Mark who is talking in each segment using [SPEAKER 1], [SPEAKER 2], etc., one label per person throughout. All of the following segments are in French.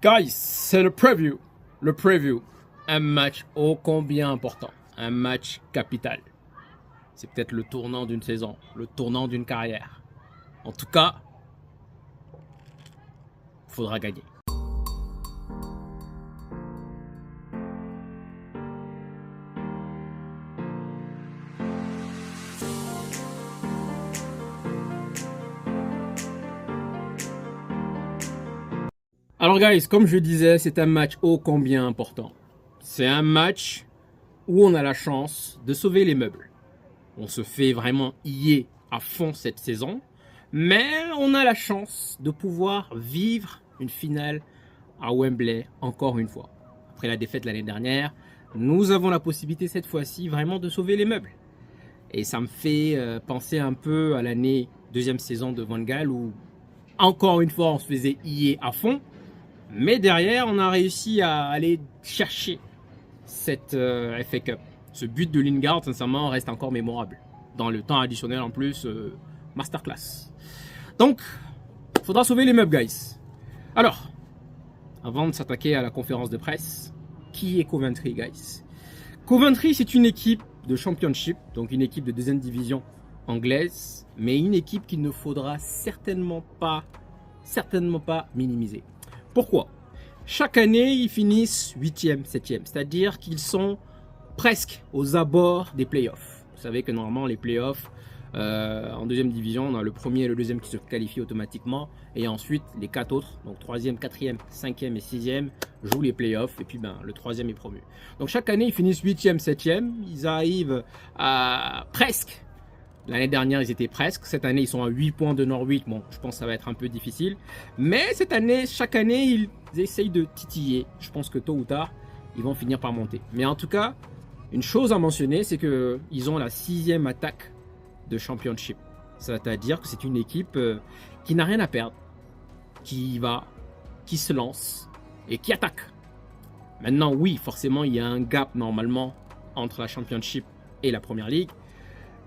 [SPEAKER 1] Guys, c'est le preview. Le preview. Un match ô combien important. Un match capital. C'est peut-être le tournant d'une saison. Le tournant d'une carrière. En tout cas, il faudra gagner. Alors guys, comme je disais, c'est un match ô combien important. C'est un match où on a la chance de sauver les meubles. On se fait vraiment hyper à fond cette saison, mais on a la chance de pouvoir vivre une finale à Wembley encore une fois. Après la défaite l'année dernière, nous avons la possibilité cette fois-ci vraiment de sauver les meubles. Et ça me fait penser un peu à l'année deuxième saison de Van Gaal où encore une fois on se faisait hyper à fond. Mais derrière, on a réussi à aller chercher cette FA Cup. Ce but de Lingard, sincèrement, reste encore mémorable. Dans le temps additionnel, en plus, masterclass. Donc, il faudra sauver les meubles, guys. Alors, avant de s'attaquer à la conférence de presse, qui est Coventry, guys? Coventry, c'est une équipe de championship, donc une équipe de deuxième division anglaise, mais une équipe qu'il ne faudra certainement pas minimiser. Pourquoi? Chaque année, ils finissent 8e, 7e, c'est-à-dire qu'ils sont presque aux abords des playoffs. Vous savez que normalement, les playoffs, en deuxième division, on a le premier et le deuxième qui se qualifient automatiquement, et ensuite, les 4 autres, donc 3e, 4e, 5e et 6e, jouent les playoffs, et puis le 3e est promu. Donc chaque année, ils finissent 8e, 7e, ils arrivent à presque. L'année dernière, ils étaient presque. Cette année, ils sont à 8 points de Norwich. Bon, je pense que ça va être un peu difficile. Mais cette année, chaque année, ils essayent de titiller. Je pense que tôt ou tard, ils vont finir par monter. Mais en tout cas, une chose à mentionner, c'est qu'ils ont la 6e attaque de Championship. C'est-à-dire que c'est une équipe qui n'a rien à perdre, qui se lance et qui attaque. Maintenant, oui, forcément, il y a un gap normalement entre la Championship et la Première Ligue.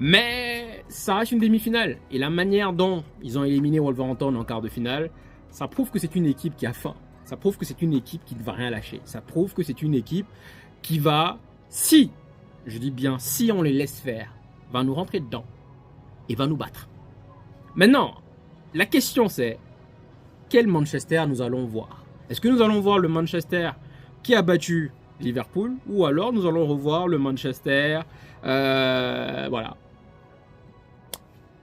[SPEAKER 1] Mais ça reste une demi-finale. Et la manière dont ils ont éliminé Wolverhampton en quart de finale, ça prouve que c'est une équipe qui a faim. Ça prouve que c'est une équipe qui ne va rien lâcher. Ça prouve que c'est une équipe qui va, si, je dis bien si on les laisse faire, va nous rentrer dedans et va nous battre. Maintenant, la question c'est, quel Manchester nous allons voir? Est-ce que nous allons voir le Manchester qui a battu Liverpool ou alors nous allons revoir le Manchester, voilà,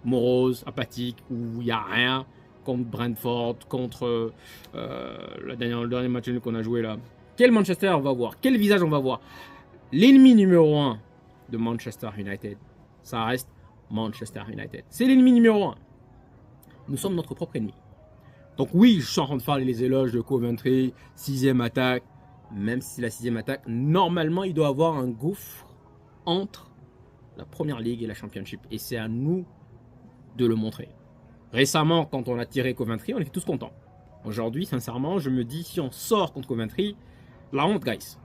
[SPEAKER 1] morose, apathique, où il n'y a rien contre Brentford, contre le dernier match qu'on a joué là. Quel Manchester on va voir? Quel visage on va voir? L'ennemi numéro 1 de Manchester United, ça reste Manchester United. C'est l'ennemi numéro 1. Nous sommes notre propre ennemi. Donc oui, je suis en train de faire les éloges de Coventry, 6e attaque, même si la 6e attaque, normalement, il doit avoir un gouffre entre la Première Ligue et la Championship. Et c'est à nous de le montrer. Récemment, quand on a tiré Coventry, on était tous contents. Aujourd'hui, sincèrement, je me dis, si on sort contre Coventry, la honte, guys.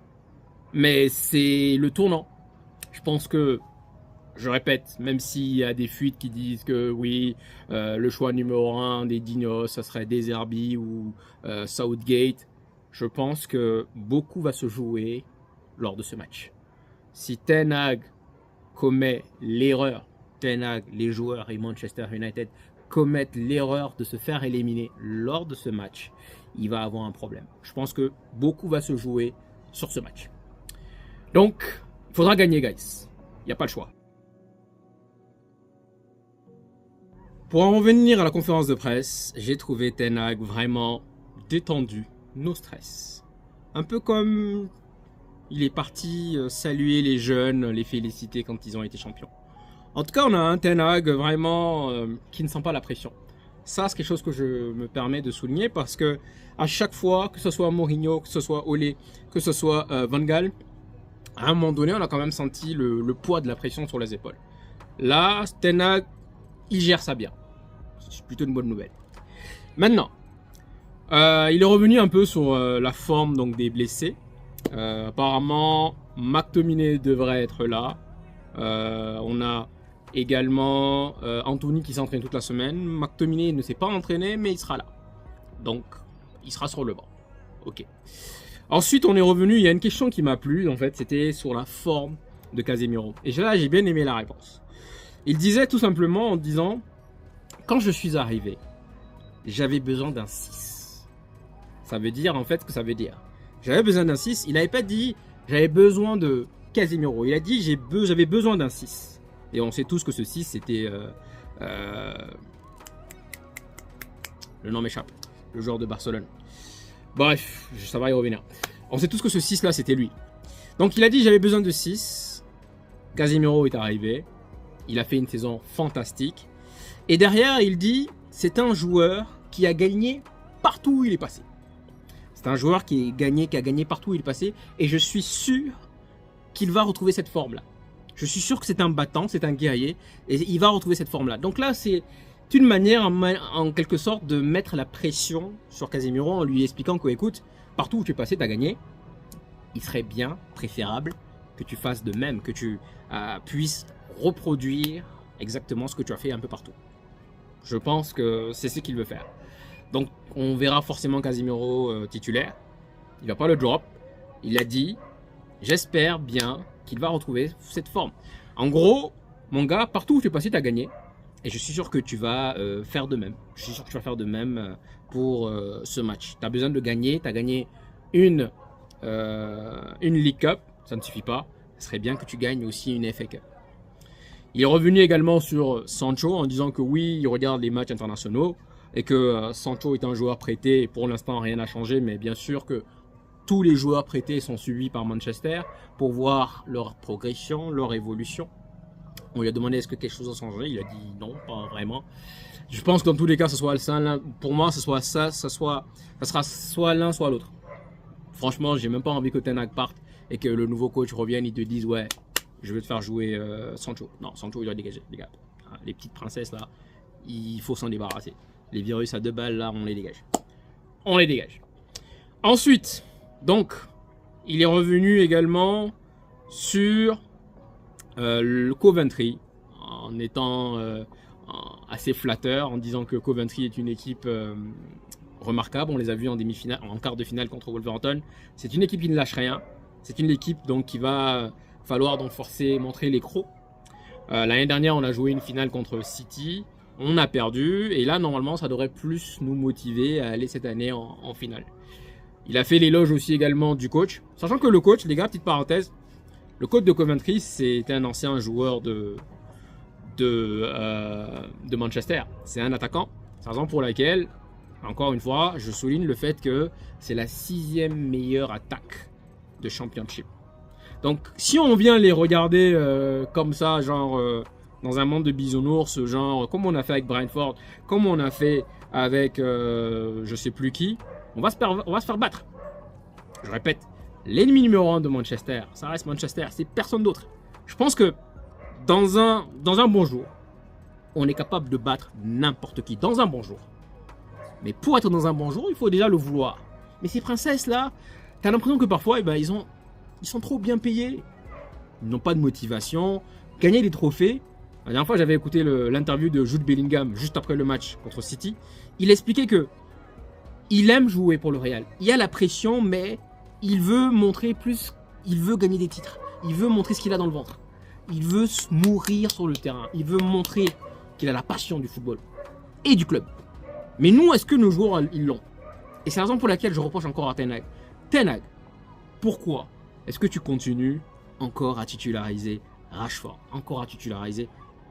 [SPEAKER 1] Mais c'est le tournant. Je pense que, je répète, même s'il y a des fuites qui disent que oui, le choix numéro 1 des Dinos, ça serait De Zerbi ou Southgate, je pense que beaucoup va se jouer lors de ce match. Si Ten Hag commet l'erreur, Ten Hag, les joueurs et Manchester United commettent l'erreur de se faire éliminer lors de ce match, il va avoir un problème. Je pense que beaucoup va se jouer sur ce match. Donc, il faudra gagner, guys. Il n'y a pas le choix. Pour en revenir à la conférence de presse, j'ai trouvé Ten Hag vraiment détendu, no stress. Un peu comme il est parti saluer les jeunes, les féliciter quand ils ont été champions. En tout cas, on a un Ten Hag vraiment qui ne sent pas la pression. Ça, c'est quelque chose que je me permets de souligner parce que à chaque fois, que ce soit Mourinho, que ce soit Ole, que ce soit Van Gaal, à un moment donné, on a quand même senti le poids de la pression sur les épaules. Là, Ten Hag, il gère ça bien. C'est plutôt une bonne nouvelle. Maintenant, il est revenu un peu sur la forme donc, des blessés. Apparemment, McTominay devrait être là. On a également Anthony qui s'entraîne toute la semaine. McTominay ne s'est pas entraîné, mais il sera là. Donc, il sera sur le banc. Ok. Ensuite, on est revenu, il y a une question qui m'a plu, en fait, c'était sur la forme de Casemiro. Et là, j'ai bien aimé la réponse. Il disait tout simplement en disant, quand je suis arrivé, j'avais besoin d'un 6. Ça veut dire, en fait, ce que ça veut dire. J'avais besoin d'un 6. Il n'avait pas dit, j'avais besoin de Casemiro. Il a dit, j'avais besoin d'un 6. Et on sait tous que ce 6, c'était... le nom m'échappe. Le joueur de Barcelone. Bref, ça va y revenir. On sait tous que ce 6 là, c'était lui. Donc il a dit, j'avais besoin de 6. Casemiro est arrivé. Il a fait une saison fantastique. Et derrière, il dit, c'est un joueur qui a gagné partout où il est passé. C'est un joueur qui a gagné partout où il est passé. Et je suis sûr qu'il va retrouver cette forme-là. Je suis sûr que c'est un battant, c'est un guerrier. Et il va retrouver cette forme-là. Donc là, c'est une manière, en quelque sorte, de mettre la pression sur Casemiro en lui expliquant que, écoute, partout où tu es passé, tu as gagné. Il serait bien préférable que tu fasses de même, que tu puisses reproduire exactement ce que tu as fait un peu partout. Je pense que c'est ce qu'il veut faire. Donc, on verra forcément Casemiro titulaire. Il va pas le drop. Il a dit, j'espère bien qu'il va retrouver cette forme. En gros, mon gars, partout où tu es passé, tu as gagné. Et je suis sûr que tu vas faire de même. Je suis sûr que tu vas faire de même pour ce match. Tu as besoin de gagner. Tu as gagné une League Cup. Ça ne suffit pas. Ce serait bien que tu gagnes aussi une FA Cup. Il est revenu également sur Sancho en disant que oui, il regarde les matchs internationaux et que Sancho est un joueur prêté. Et pour l'instant, rien n'a changé. Mais bien sûr que tous les joueurs prêtés sont suivis par Manchester pour voir leur progression, leur évolution. On lui a demandé est-ce que quelque chose a changé. Il a dit non, pas vraiment. Je pense que dans tous les cas, ce soit ça. Pour moi, ce soit ça sera soit l'un, soit l'autre. Franchement, j'ai même pas envie que Ten Hag parte et que le nouveau coach revienne. Il te dise ouais, je vais te faire jouer Sancho. Non, Sancho il doit dégager, les gars. Les petites princesses là, il faut s'en débarrasser. Les virus à 2 balles là, on les dégage. On les dégage. Ensuite, donc, il est revenu également sur le Coventry, en étant assez flatteur, en disant que Coventry est une équipe remarquable. On les a vus en demi-finale, en quart de finale contre Wolverhampton. C'est une équipe qui ne lâche rien. C'est une équipe donc qui va falloir donc montrer les crocs. L'année dernière, on a joué une finale contre City. On a perdu. Et là, normalement, ça devrait plus nous motiver à aller cette année en finale. Il a fait l'éloge aussi également du coach. Sachant que le coach, les gars, petite parenthèse, le coach de Coventry, c'était un ancien joueur de Manchester. C'est un attaquant. C'est la raison pour laquelle, encore une fois, je souligne le fait que c'est la 6e meilleure attaque de Championship. Donc, si on vient les regarder comme ça, genre dans un monde de bisounours, genre comme on a fait avec Brentford, comme on a fait avec je sais plus qui, on va se faire battre. Je répète, l'ennemi numéro 1 de Manchester, ça reste Manchester, c'est personne d'autre. Je pense que dans un bon jour, on est capable de battre n'importe qui, dans un bon jour. Mais pour être dans un bon jour, il faut déjà le vouloir. Mais ces princesses-là, t'as l'impression que parfois, ils sont trop bien payés. Ils n'ont pas de motivation. Gagner des trophées. La dernière fois, j'avais écouté l'interview de Jude Bellingham juste après le match contre City. Il expliquait que il aime jouer pour le Real. Il y a la pression, mais il veut montrer plus. Il veut gagner des titres. Il veut montrer ce qu'il a dans le ventre. Il veut mourir sur le terrain. Il veut montrer qu'il a la passion du football et du club. Mais nous, est-ce que nos joueurs, ils l'ont? Et c'est la raison pour laquelle je reproche encore à Ten Hag. Ten Hag, pourquoi est-ce que tu continues encore à titulariser Rashford, encore à titulariser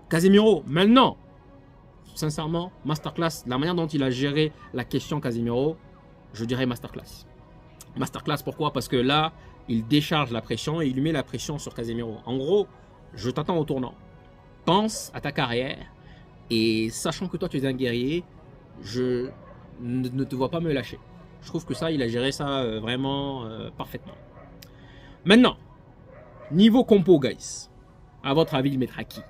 [SPEAKER 1] Casemiro? Maintenant, sincèrement, masterclass, la manière dont il a géré la question Casemiro, je dirais masterclass. Masterclass, pourquoi? Parce que là, il décharge la pression et il lui met la pression sur Casemiro. En gros, je t'attends au tournant. Pense à ta carrière et sachant que toi, tu es un guerrier, je ne te vois pas me lâcher. Je trouve que ça, il a géré ça vraiment parfaitement. Maintenant, niveau compo, guys, à votre avis, il mettra qui?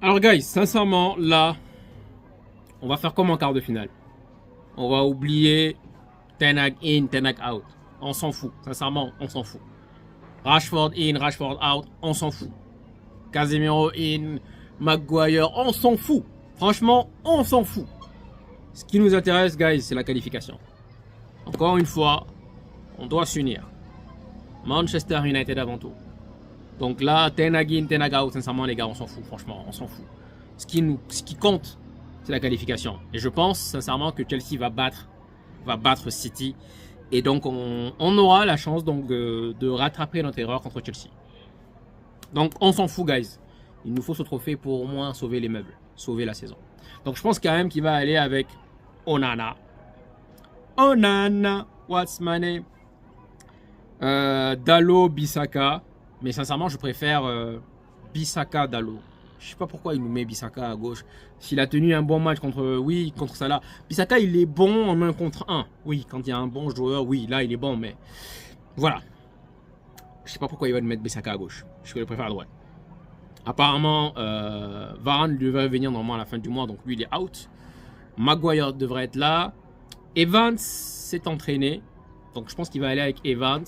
[SPEAKER 1] Alors, guys, sincèrement, là, on va faire comme en quart de finale. On va oublier Ten Hag in, Ten Hag out. On s'en fout. Sincèrement, on s'en fout. Rashford in, Rashford out. On s'en fout. Casemiro in, Maguire, on s'en fout. Franchement, on s'en fout. Ce qui nous intéresse, guys, c'est la qualification. Encore une fois, on doit s'unir. Manchester United avant tout. Donc là, Ten Hag in, Ten Hag out, sincèrement les gars, on s'en fout, franchement, on s'en fout. Ce qui compte, c'est la qualification. Et je pense sincèrement que Chelsea va battre City. Et donc on aura la chance donc de rattraper notre erreur contre Chelsea. Donc on s'en fout, guys. Il nous faut ce trophée pour au moins sauver les meubles, sauver la saison. Donc je pense quand même qu'il va aller avec Onana. Onana, what's my name? Dalot, Bissaka. Mais sincèrement, je préfère Bissaka, Dalot. Je sais pas pourquoi il nous met Bissaka à gauche. S'il a tenu un bon match contre Salah. Bissaka, il est bon en 1 contre 1. Oui, quand il y a un bon joueur, oui, là, il est bon. Mais voilà. Je sais pas pourquoi il va nous mettre Bissaka à gauche. Je le préfère à droite. Apparemment, Varane devrait venir normalement à la fin du mois. Donc lui, il est out. Maguire devrait être là. Evans s'est entraîné. Donc je pense qu'il va aller avec Evans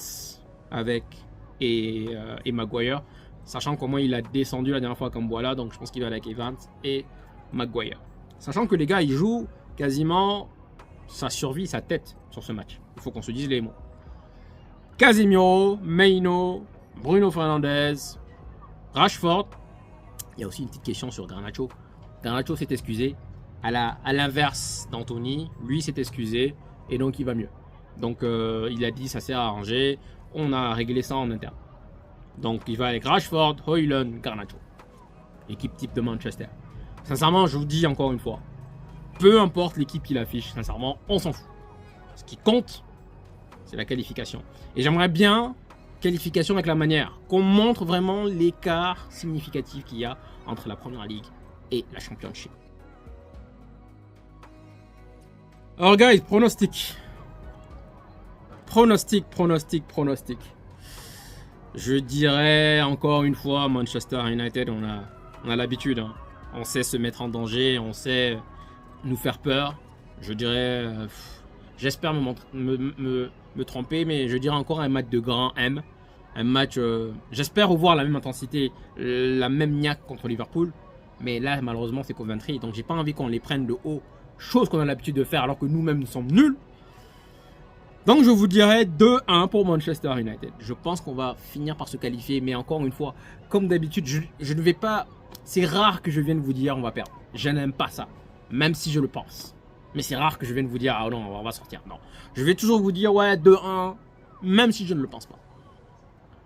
[SPEAKER 1] et Maguire. Sachant comment il a descendu la dernière fois comme voilà. Donc je pense qu'il va aller avec Evans et Maguire. Sachant que les gars, ils jouent quasiment sa survie, sa tête sur ce match. Il faut qu'on se dise les mots. Casemiro, Maino, Bruno Fernandes, Rashford. Il y a aussi une petite question sur Garnacho. Garnacho s'est excusé. À l'inverse d'Anthony, lui s'est excusé et donc il va mieux. Donc il a dit ça s'est arrangé. On a réglé ça en interne. Donc il va avec Rashford, Højlund, Garnacho. Équipe type de Manchester. Sincèrement, je vous dis encore une fois, peu importe l'équipe qu'il affiche, sincèrement, on s'en fout. Ce qui compte, c'est la qualification. Et j'aimerais bien qualification avec la manière, qu'on montre vraiment l'écart significatif qu'il y a entre la Première Ligue et la Championship. Alors guys, pronostic. Pronostic. Je dirais encore une fois Manchester United, on a l'habitude. Hein. On sait se mettre en danger, on sait nous faire peur. Je dirais, j'espère me tromper, mais je dirais encore un match de grand M. Un match, j'espère revoir la même intensité, la même niaque contre Liverpool. Mais là, malheureusement, c'est Coventry. Donc, j'ai pas envie qu'on les prenne de haut. Chose qu'on a l'habitude de faire alors que nous-mêmes, nous sommes nuls. Donc, je vous dirais 2-1 pour Manchester United. Je pense qu'on va finir par se qualifier. Mais encore une fois, comme d'habitude, je ne vais pas... C'est rare que je vienne vous dire on va perdre. Je n'aime pas ça. Même si je le pense. Mais c'est rare que je vienne vous dire ah non, on va sortir. Non. Je vais toujours vous dire ouais, 2-1. Même si je ne le pense pas.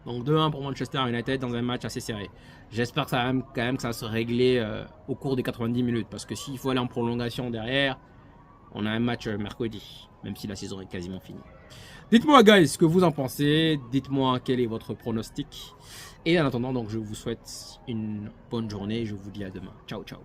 [SPEAKER 1] Donc 2-1 pour Manchester United dans un match assez serré. J'espère que ça va quand même que ça va se régler au cours des 90 minutes. Parce que s'il faut aller en prolongation derrière, on a un match mercredi. Même si la saison est quasiment finie. Dites-moi guys ce que vous en pensez. Dites-moi quel est votre pronostic. Et en attendant, donc, je vous souhaite une bonne journée. Je vous dis à demain. Ciao, ciao.